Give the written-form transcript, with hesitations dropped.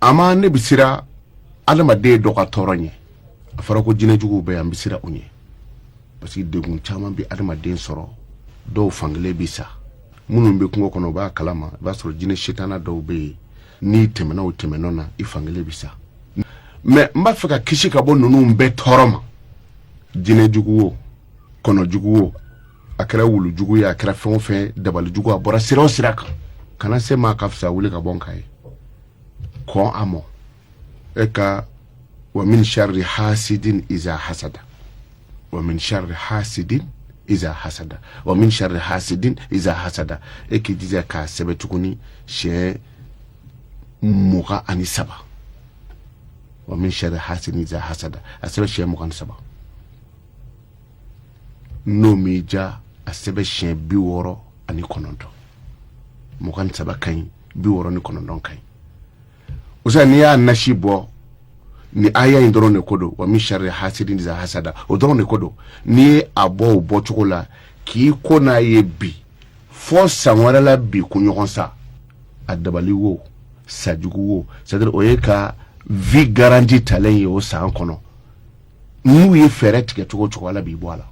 ama ne bisira adamaden dɔ ka tɔɔrɔ ɲɛ a fɔra ko jinɛjuguw bɛ yan bisira u ɲɛ parce que degun caman bi adamaden sɔrɔ dɔw fankelen bi sa minnu bɛ kungo kɔnɔ u b'a kalama i b'a sɔrɔ jinɛ setana dɔw bɛ yen n'i tɛmɛna o tɛmɛnɔ na i fankelen bi sa mais n b'a fɛ ka kisi ka bɔ ninnu bɛɛ tɔɔrɔ ma jinɛjugu o kɔnɔjugu o a kɛra wulujugu ye a kɛra fɛn o fɛn dabalijugu a bɔra sira o sira kan kana se maa ka fisa wuli ka bɔ n kan ye kɔn a mɔ e ka wa min sharri hasidin iza hasada wa min sharri hasidin iza hasada wa min sharri hasidin iza hasada e k'i jija k'a sɛbɛ tuguni siɲɛ 27 wa min sharri hasidin iza hasada a sɛbɛ siɲɛ 27 n'o m'i ja a sɛbɛ siɲɛ 69 27 ka ɲi 69 ka ɲi o sa n'i y'a nasi bɔ ni aya in dɔrɔn de ko don wa min sharri hasidin iza hasada o dɔrɔn de ko don ni a bɔ o bɔcogo la k'i ko n'a ye bi fɔ san wɛrɛ la bi kunɲɔgɔn sa a dabali wo sajugu wo c'est-à-dire o ye ka vie garantie talen ye o san kɔnɔ n'u ye fɛɛrɛ tigɛ cogo cogo ala b'i bɔ a la